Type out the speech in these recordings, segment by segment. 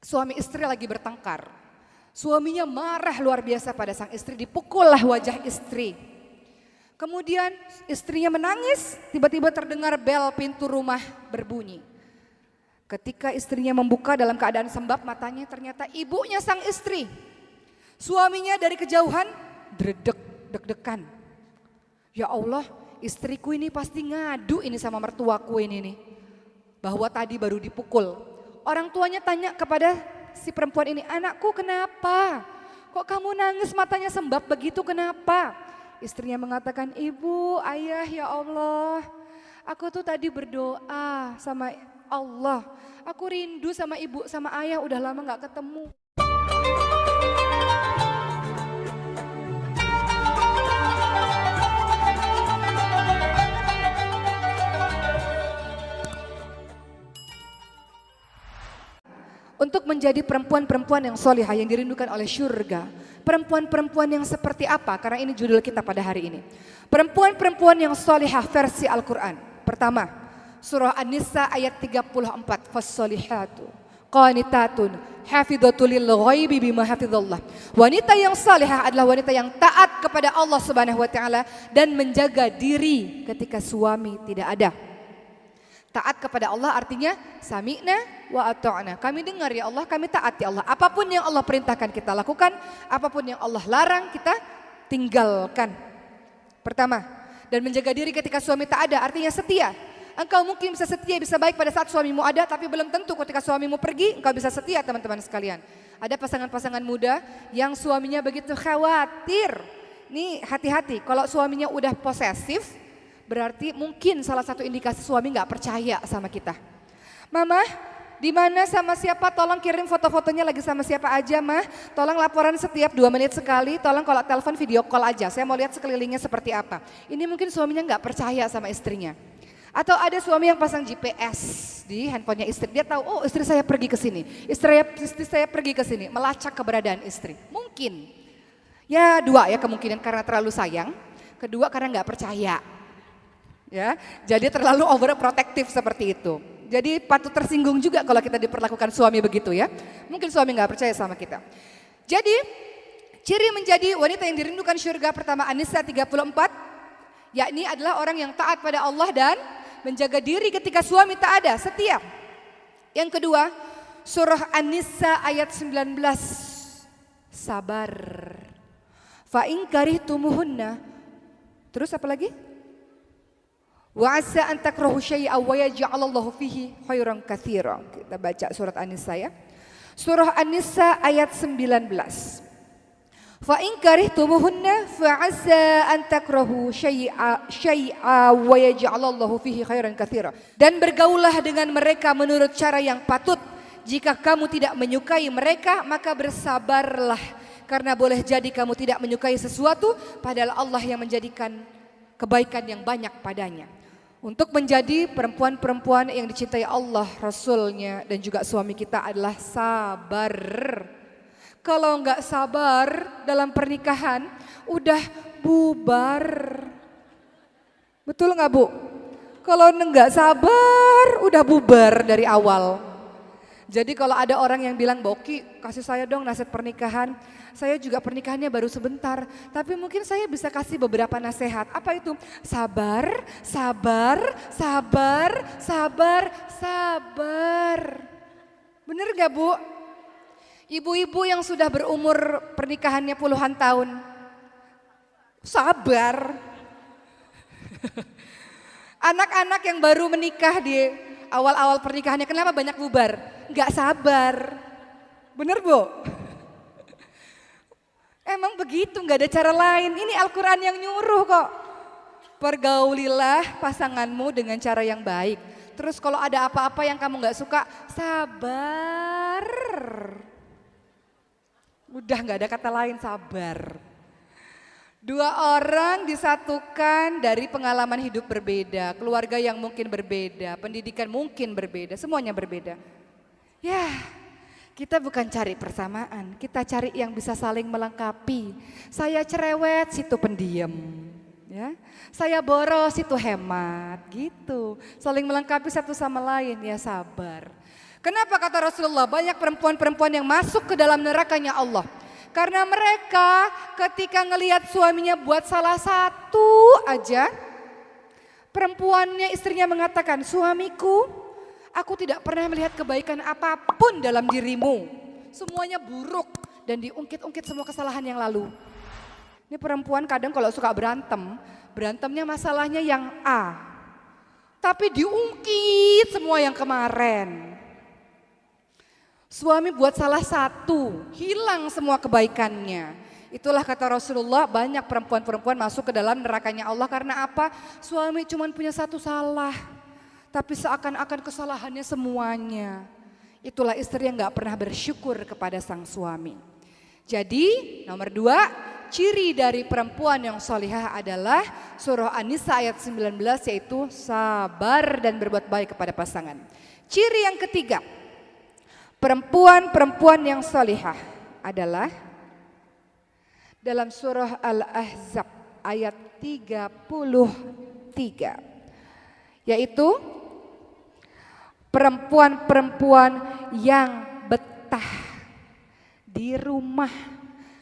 Suami istri lagi bertengkar. Suaminya marah luar biasa pada sang istri, dipukullah wajah istri. Kemudian istrinya menangis, tiba-tiba terdengar bel pintu rumah berbunyi. Ketika istrinya membuka dalam keadaan sembab matanya, ternyata ibunya sang istri. Suaminya dari kejauhan dredeg, deg-degan. Ya Allah, istriku ini pasti ngadu ini sama mertuaku ini nih. Bahwa tadi baru dipukul. Orang tuanya tanya kepada si perempuan ini, anakku kenapa? Kok kamu nangis matanya sembab begitu, kenapa? Istrinya mengatakan, ibu, ayah, ya Allah, aku tuh tadi berdoa sama Allah. Aku rindu sama ibu, sama ayah, udah lama gak ketemu. Untuk menjadi perempuan-perempuan yang solihah yang dirindukan oleh syurga. Perempuan-perempuan yang seperti apa? Karena ini judul kita pada hari ini. Perempuan-perempuan yang solihah versi Al-Quran. Pertama, surah An-Nisa ayat 34. Fassolihatu qanitatun hafidhatul lil ghaibi bima hafidhallah. Wanita yang salihah adalah wanita yang taat kepada Allah Subhanahu wa taala dan menjaga diri ketika suami tidak ada. Taat kepada Allah artinya sami'na wa ata'na. Kami dengar ya Allah, kami taat ya Allah. Apapun yang Allah perintahkan kita lakukan, apapun yang Allah larang kita tinggalkan. Pertama, dan menjaga diri ketika suami tak ada artinya setia. Engkau mungkin bisa setia, bisa baik pada saat suamimu ada, tapi belum tentu ketika suamimu pergi engkau bisa setia, teman-teman sekalian. Ada pasangan-pasangan muda yang suaminya begitu khawatir. Nih hati-hati, kalau suaminya udah posesif, berarti mungkin salah satu indikasi suami nggak percaya sama kita. Mama, di mana sama siapa? Tolong kirim foto-fotonya lagi sama siapa aja, Mah. Tolong laporan setiap 2 menit sekali. Tolong kalau telepon video call aja. Saya mau lihat sekelilingnya seperti apa. Ini mungkin suaminya nggak percaya sama istrinya. Atau ada suami yang pasang GPS di handphonenya istri. Dia tahu, oh istri saya pergi ke sini. Istri saya pergi ke sini, melacak keberadaan istri. Mungkin. Ya dua ya kemungkinan, karena terlalu sayang. Kedua karena nggak percaya. Ya, jadi terlalu overprotective seperti itu. Jadi patut tersinggung juga kalau kita diperlakukan suami begitu ya. Mungkin suami nggak percaya sama kita. Jadi ciri menjadi wanita yang dirindukan syurga pertama An-Nisa 34, yakni adalah orang yang taat pada Allah dan menjaga diri ketika suami tak ada, setia. Yang kedua, surah An-Nisa ayat 19, sabar. Fa in karihtumuhunna. Terus apa lagi? Wa asa an takrahu syai'an wa yaj'alallahu fihi khairan katsiran. Kita baca surat An-Nisa ya. Surah An-Nisa ayat 19. Fa in karihtumuhunna fa asa an takrahu syai'an wa yaj'alallahu fihi khairan katsiran. Dan bergaulah dengan mereka menurut cara yang patut. Jika kamu tidak menyukai mereka, maka bersabarlah. Karena boleh jadi kamu tidak menyukai sesuatu, padahal Allah yang menjadikan kebaikan yang banyak padanya. Untuk menjadi perempuan-perempuan yang dicintai Allah, Rasulnya dan juga suami kita adalah sabar. Kalau enggak sabar dalam pernikahan udah bubar. Betul enggak Bu? Kalau enggak sabar udah bubar dari awal. Jadi kalau ada orang yang bilang, Boki kasih saya dong nasihat pernikahan. Saya juga pernikahannya baru sebentar, tapi mungkin saya bisa kasih beberapa nasihat. Apa itu? Sabar, sabar, sabar, sabar, sabar. Bener gak Bu? Ibu-ibu yang sudah berumur pernikahannya puluhan tahun, sabar. Anak-anak yang baru menikah di awal-awal pernikahannya, kenapa banyak bubar? Gak sabar. Bener Bu? Emang begitu, gak ada cara lain. Ini Al-Quran yang nyuruh kok. Pergaulilah pasanganmu dengan cara yang baik. Terus kalau ada apa-apa yang kamu gak suka, sabar. Udah gak ada kata lain, sabar. Dua orang disatukan dari pengalaman hidup berbeda. Keluarga yang mungkin berbeda, pendidikan mungkin berbeda, semuanya berbeda. Ya. Kita bukan cari persamaan, kita cari yang bisa saling melengkapi. Saya cerewet, situ pendiam. Ya. Saya boros, situ hemat, gitu. Saling melengkapi satu sama lain, ya sabar. Kenapa kata Rasulullah banyak perempuan-perempuan yang masuk ke dalam nerakanya Allah? Karena mereka ketika ngelihat suaminya buat salah satu aja, perempuannya, istrinya mengatakan, suamiku, aku tidak pernah melihat kebaikan apapun dalam dirimu. Semuanya buruk dan diungkit-ungkit semua kesalahan yang lalu. Ini perempuan kadang kalau suka berantem, berantemnya masalahnya yang A. Tapi diungkit semua yang kemarin. Suami buat salah satu, hilang semua kebaikannya. Itulah kata Rasulullah, banyak perempuan-perempuan masuk ke dalam nerakanya Allah karena apa? Suami cuma punya satu salah, tapi seakan-akan kesalahannya semuanya. Itulah istri yang gak pernah bersyukur kepada sang suami. Jadi nomor 2, ciri dari perempuan yang solihah adalah surah An-Nisa ayat 19 yaitu sabar dan berbuat baik kepada pasangan. Ciri yang ketiga, perempuan-perempuan yang solihah adalah dalam surah Al-Ahzab ayat 33, yaitu perempuan-perempuan yang betah di rumah,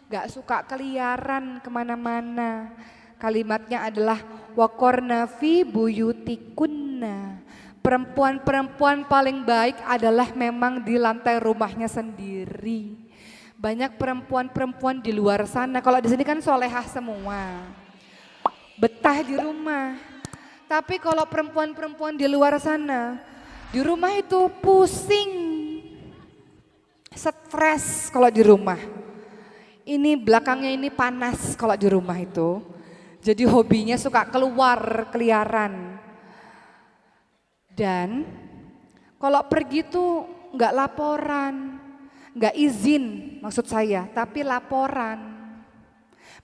gak suka keliaran kemana-mana. Kalimatnya adalah waqorna fi buyutikunna. Perempuan-perempuan paling baik adalah memang di lantai rumahnya sendiri. Banyak perempuan-perempuan di luar sana, kalau di sini kan solehah semua, betah di rumah. Tapi kalau perempuan-perempuan di luar sana, di rumah itu pusing, stres kalau di rumah. Ini belakangnya ini panas kalau di rumah itu. Jadi hobinya suka keluar keliaran. Dan kalau pergi tuh nggak laporan, nggak izin maksud saya, tapi laporan.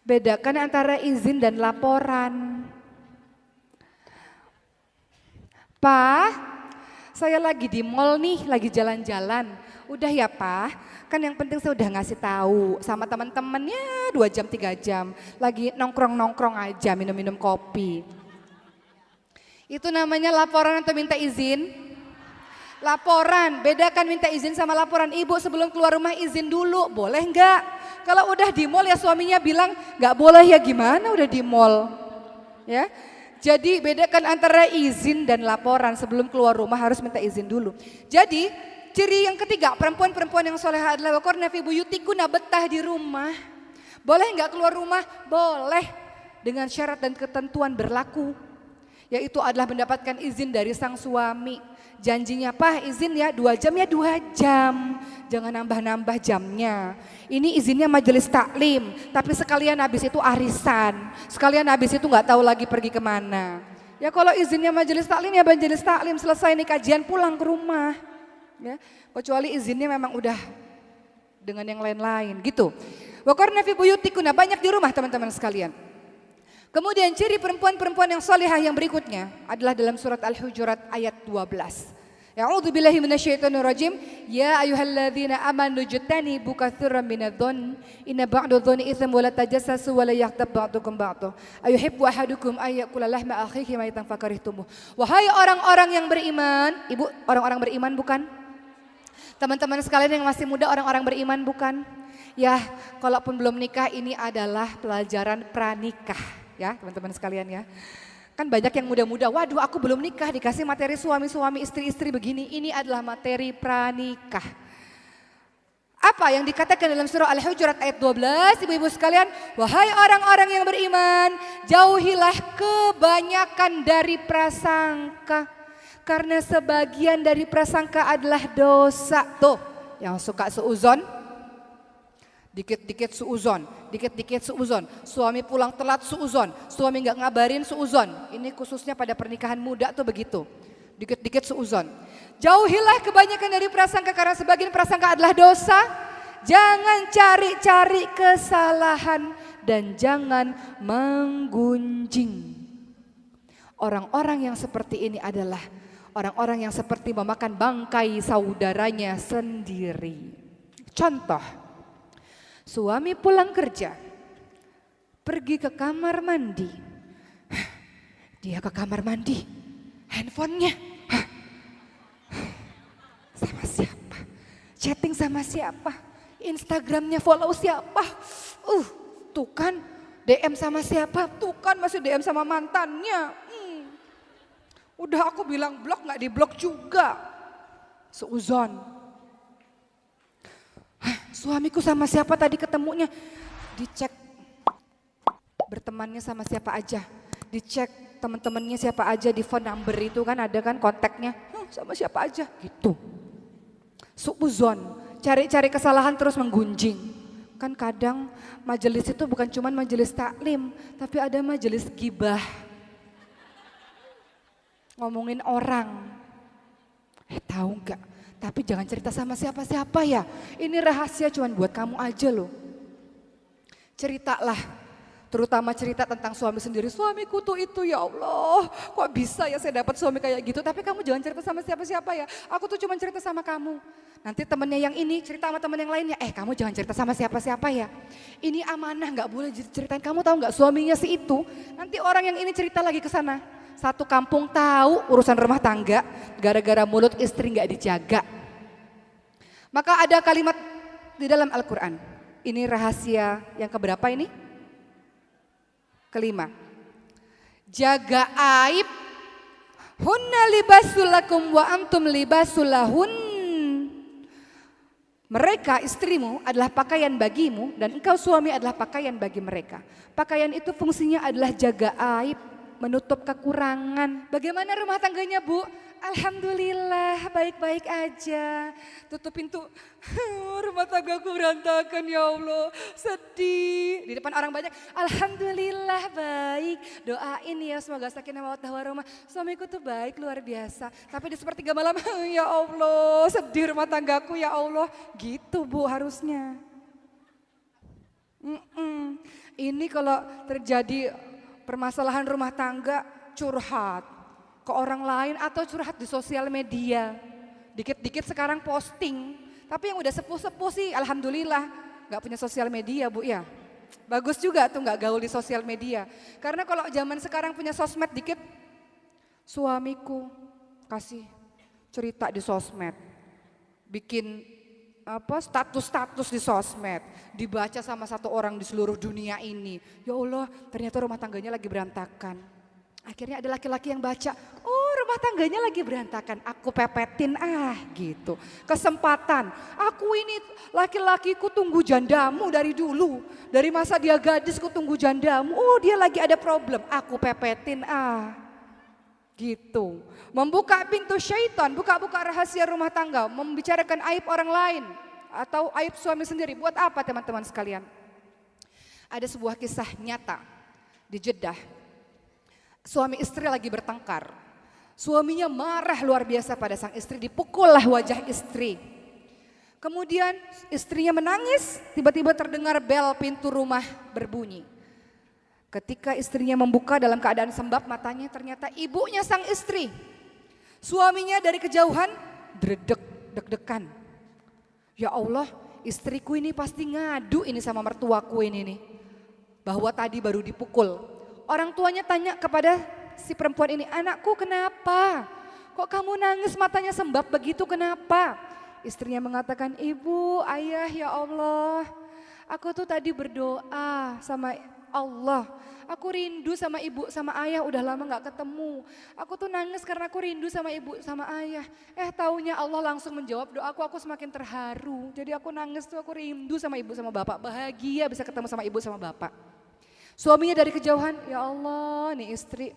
Bedakan antara izin dan laporan. Pak, saya lagi di mall nih, lagi jalan-jalan. Udah ya Pak, kan yang penting saya udah ngasih tahu sama teman-temannya 2 jam 3 jam. Lagi nongkrong-nongkrong aja, minum-minum kopi. Itu namanya laporan atau minta izin? Laporan, bedakan minta izin sama laporan. Ibu sebelum keluar rumah izin dulu, boleh enggak? Kalau udah di mall ya suaminya bilang enggak boleh ya gimana udah di mall. Ya. Jadi bedakan antara izin dan laporan, sebelum keluar rumah harus minta izin dulu. Jadi ciri yang ketiga, perempuan-perempuan yang solehah adalah waqorna fi buyutikunna, betah di rumah. Boleh enggak keluar rumah? Boleh, dengan syarat dan ketentuan berlaku. Yaitu adalah mendapatkan izin dari sang suami. Janjinya, Pak izin ya 2 jam ya 2 jam. Jangan nambah-nambah jamnya. Ini izinnya majelis taklim, tapi sekalian habis itu arisan. Sekalian habis itu nggak tahu lagi pergi kemana. Ya kalau izinnya majelis taklim ya majelis taklim, selesai nih kajian pulang ke rumah. Ya, kecuali izinnya memang udah dengan yang lain-lain gitu. Waqorna fi buyutikunna, banyak di rumah teman-teman sekalian. Kemudian ciri perempuan-perempuan yang salihah yang berikutnya adalah dalam surat Al-Hujurat ayat 12. A'udzubillahi minasyaitonir rajim. Ya ayyuhalladzina amanu jtanibu katsiran minadh-dhonn inna ba'dadh-dhonni itsmun wa la tajassasu wa la yaghtab ba'dukum ba'dha. Ayuhibbu ahadukum ay ya'kula lahma akhihi maytan fakarihtumuh. Wahai orang-orang yang beriman, Ibu orang-orang beriman bukan? Teman-teman sekalian yang masih muda orang-orang beriman bukan? Ya, kalaupun belum nikah ini adalah pelajaran pranikah. Ya teman-teman sekalian ya. Kan banyak yang muda-muda, waduh aku belum nikah dikasih materi suami-suami istri-istri begini. Ini adalah materi pranikah. Apa yang dikatakan dalam surah Al-Hujurat ayat 12 ibu-ibu sekalian. Wahai orang-orang yang beriman, jauhilah kebanyakan dari prasangka. Karena sebagian dari prasangka adalah dosa. Tuh yang suka suuzon. Dikit-dikit suuzon, dikit-dikit suuzon. Suami pulang telat suuzon, suami nggak ngabarin suuzon. Ini khususnya pada pernikahan muda tuh begitu. Dikit-dikit suuzon. Jauhilah kebanyakan dari prasangka karena sebagian prasangka adalah dosa. Jangan cari-cari kesalahan dan jangan menggunjing. Orang-orang yang seperti ini adalah orang-orang yang seperti memakan bangkai saudaranya sendiri. Contoh. Suami pulang kerja, pergi ke kamar mandi. Dia ke kamar mandi, handphonenya sama siapa? Chatting sama siapa? Instagramnya follow siapa? Tuh kan DM sama siapa? Tuh kan masih DM sama mantannya. Udah aku bilang blok gak di blok juga. Seuzon. Suamiku sama siapa tadi ketemunya? Dicek bertemannya sama siapa aja. Dicek teman-temannya siapa aja di phone number itu kan ada kan kontaknya. Sama siapa aja gitu. Suuzon. Cari-cari kesalahan terus menggunjing. Kan kadang majelis itu bukan cuma majelis taklim. Tapi ada majelis gibah. Ngomongin orang. Tahu nggak? Tapi jangan cerita sama siapa-siapa ya. Ini rahasia cuman buat kamu aja loh. Ceritalah, terutama cerita tentang suami sendiri. Suamiku tuh itu ya Allah, kok bisa ya saya dapat suami kayak gitu. Tapi kamu jangan cerita sama siapa-siapa ya. Aku tuh cuma cerita sama kamu. Nanti temennya yang ini cerita sama temen yang lainnya. Kamu jangan cerita sama siapa-siapa ya. Ini amanah, nggak boleh ceritain. Kamu tahu nggak suaminya si itu. Nanti orang yang ini cerita lagi ke sana. Satu kampung tahu urusan rumah tangga gara-gara mulut istri nggak dijaga. Maka ada kalimat di dalam Al-Quran. Ini rahasia yang keberapa ini? Kelima. Jaga aib. Hunna libasulakum wa antum libasulahun. Mereka istrimu adalah pakaian bagimu dan engkau suami adalah pakaian bagi mereka. Pakaian itu fungsinya adalah jaga aib. Menutup kekurangan. Bagaimana rumah tangganya Bu? Alhamdulillah baik-baik aja. Tutup pintu. Rumah tanggaku berantakan ya Allah. Sedih. Di depan orang banyak. Alhamdulillah baik. Doain ya semoga sakinah mawaddah warahmah. Suamiku tuh baik luar biasa. Tapi di sepertiga malam ya Allah sedih rumah tanggaku ya Allah. Gitu Bu harusnya. Ini kalau terjadi permasalahan rumah tangga curhat ke orang lain atau curhat di sosial media. Dikit-dikit sekarang posting. Tapi yang udah sepuh-sepuh sih alhamdulillah gak punya sosial media Bu ya. Bagus juga tuh gak gaul di sosial media. Karena kalau zaman sekarang punya sosmed dikit, suamiku kasih cerita di sosmed. Bikin status-status di sosmed, dibaca sama satu orang di seluruh dunia ini. Ya Allah, ternyata rumah tangganya lagi berantakan. Akhirnya ada laki-laki yang baca, oh rumah tangganya lagi berantakan, aku pepetin gitu. Kesempatan, aku ini laki-lakiku tunggu jandamu dari dulu. Dari masa dia gadis ku tunggu jandamu, oh dia lagi ada problem, aku pepetin gitu. Membuka pintu syaitan, buka-buka rahasia rumah tangga, membicarakan aib orang lain atau aib suami sendiri. Buat apa teman-teman sekalian? Ada sebuah kisah nyata di Jeddah. Suami istri lagi bertengkar. Suaminya marah luar biasa pada sang istri, dipukullah wajah istri. Kemudian istrinya menangis, tiba-tiba terdengar bel pintu rumah berbunyi. Ketika istrinya membuka dalam keadaan sembab matanya, ternyata ibunya sang istri. Suaminya dari kejauhan deg-degan. Ya Allah, istriku ini pasti ngadu ini sama mertuaku ini nih. Bahwa tadi baru dipukul. Orang tuanya tanya kepada si perempuan ini, anakku kenapa? Kok kamu nangis matanya sembab begitu kenapa? Istrinya mengatakan, ibu, ayah ya Allah. Aku tuh tadi berdoa sama Allah, aku rindu sama ibu sama ayah udah lama gak ketemu. Aku tuh nangis karena aku rindu sama ibu sama ayah. Taunya Allah langsung menjawab doaku, aku semakin terharu. Jadi aku nangis tuh aku rindu sama ibu sama bapak, bahagia bisa ketemu sama ibu sama bapak. Suaminya dari kejauhan, ya Allah nih istri.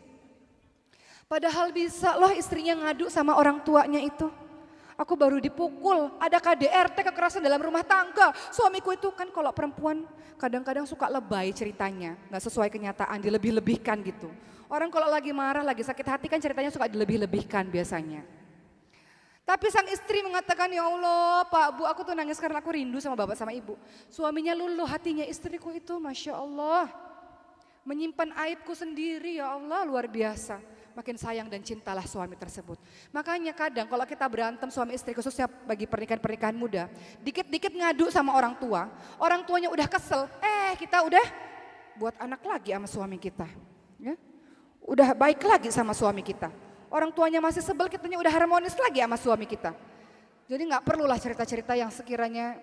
Padahal bisa loh istrinya ngadu sama orang tuanya itu. Aku baru dipukul, ada KDRT kekerasan dalam rumah tangga. Suamiku itu kan kalau perempuan kadang-kadang suka lebay ceritanya. Gak sesuai kenyataan, dilebih-lebihkan gitu. Orang kalau lagi marah, lagi sakit hati kan ceritanya suka dilebih-lebihkan biasanya. Tapi sang istri mengatakan, ya Allah Pak Bu aku tuh nangis karena aku rindu sama bapak sama ibu. Suaminya luluh hatinya, istriku itu Masya Allah. Menyimpan aibku sendiri ya Allah luar biasa. Makin sayang dan cintalah suami tersebut. Makanya kadang kalau kita berantem suami istri khususnya bagi pernikahan-pernikahan muda. Dikit-dikit ngadu sama orang tua. Orang tuanya udah kesel, kita udah buat anak lagi sama suami kita. Ya? Udah baik lagi sama suami kita. Orang tuanya masih sebel, kitanya udah harmonis lagi sama suami kita. Jadi nggak perlulah cerita-cerita yang sekiranya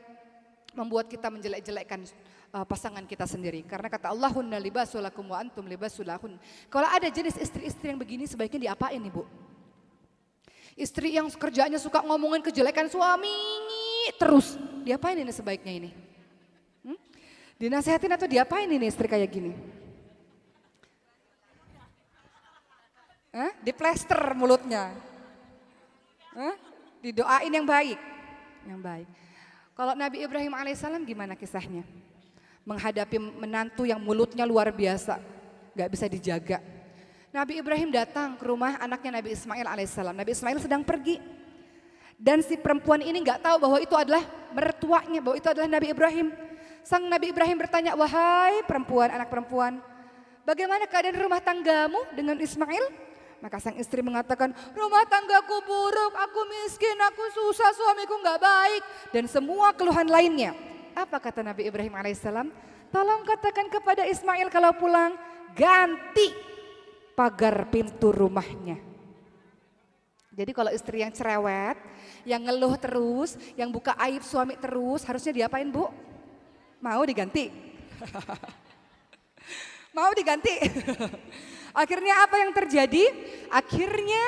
membuat kita menjelek-jelekkan pasangan kita sendiri. Karena kata Allah, hunna libasul lakum wa antum libasul lahun. Kalau ada jenis istri-istri yang begini sebaiknya diapain nih Bu? Istri yang kerjanya suka ngomongin kejelekan suami terus, diapain ini sebaiknya ini? Dinasehatin atau diapain ini istri kayak gini? Diplester mulutnya. Didoain yang baik. Yang baik. Kalau Nabi Ibrahim alaihissalam gimana kisahnya? Menghadapi menantu yang mulutnya luar biasa. Gak bisa dijaga. Nabi Ibrahim datang ke rumah anaknya Nabi Ismail alaihissalam. Nabi Ismail sedang pergi. Dan si perempuan ini gak tahu bahwa itu adalah mertuanya, bahwa itu adalah Nabi Ibrahim. Sang Nabi Ibrahim bertanya, wahai perempuan, anak perempuan, bagaimana keadaan rumah tanggamu dengan Ismail? Maka sang istri mengatakan, rumah tanggaku buruk, aku miskin, aku susah, suamiku gak baik. Dan semua keluhan lainnya. Apa kata Nabi Ibrahim alaihissalam? Tolong katakan kepada Ismail kalau pulang, ganti pagar pintu rumahnya. Jadi kalau istri yang cerewet, yang ngeluh terus, yang buka aib suami terus, harusnya diapain Bu? Mau diganti? Mau diganti? Akhirnya apa yang terjadi? Akhirnya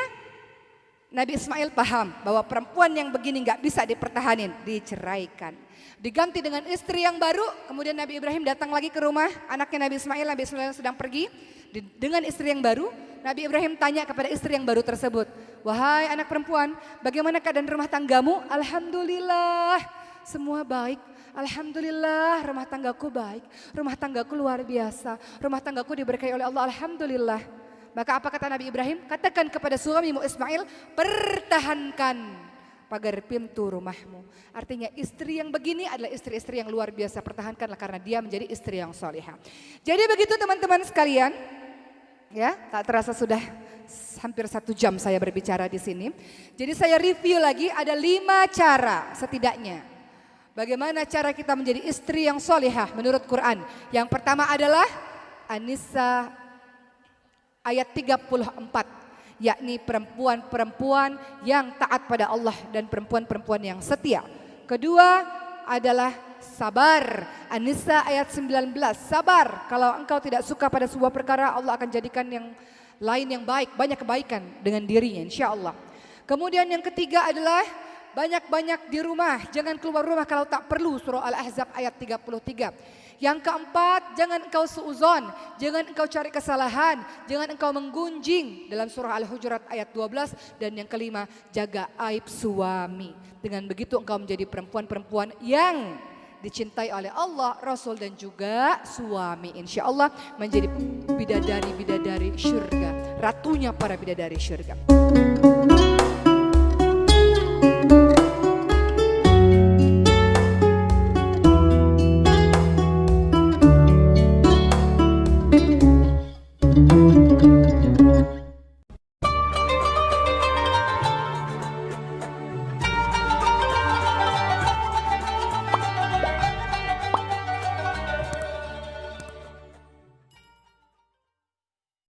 Nabi Ismail paham bahwa perempuan yang begini gak bisa dipertahanin, diceraikan. Diganti dengan istri yang baru, kemudian Nabi Ibrahim datang lagi ke rumah anaknya Nabi Ismail sedang pergi. Dengan istri yang baru, Nabi Ibrahim tanya kepada istri yang baru tersebut, wahai anak perempuan, bagaimana keadaan rumah tanggamu? Alhamdulillah, semua baik. Alhamdulillah, rumah tanggaku baik, rumah tanggaku luar biasa, rumah tanggaku diberkahi oleh Allah, alhamdulillah. Maka apa kata Nabi Ibrahim? Katakan kepada suamimu Ismail, pertahankan pagar pintu rumahmu. Artinya istri yang begini adalah istri-istri yang luar biasa, pertahankanlah karena dia menjadi istri yang solihah. Jadi begitu teman-teman sekalian, ya tak terasa sudah hampir 1 jam saya berbicara di sini. Jadi saya review lagi, ada 5 cara setidaknya. Bagaimana cara kita menjadi istri yang solihah menurut Quran. Yang pertama adalah An-Nisa ayat 34. Yakni perempuan-perempuan yang taat pada Allah dan perempuan-perempuan yang setia. Kedua adalah sabar. An-Nisa ayat 19. Sabar, kalau engkau tidak suka pada sebuah perkara, Allah akan jadikan yang lain yang baik, banyak kebaikan dengan dirinya insya Allah. Kemudian yang ketiga adalah banyak-banyak di rumah, jangan keluar rumah kalau tak perlu, surah Al-Ahzab ayat 33. Yang keempat, jangan engkau suuzon, jangan engkau cari kesalahan, jangan engkau menggunjing dalam surah Al-Hujurat ayat 12. Dan yang kelima, jaga aib suami. Dengan begitu engkau menjadi perempuan-perempuan yang dicintai oleh Allah, Rasul dan juga suami. Insya Allah menjadi bidadari-bidadari syurga, ratunya para bidadari syurga.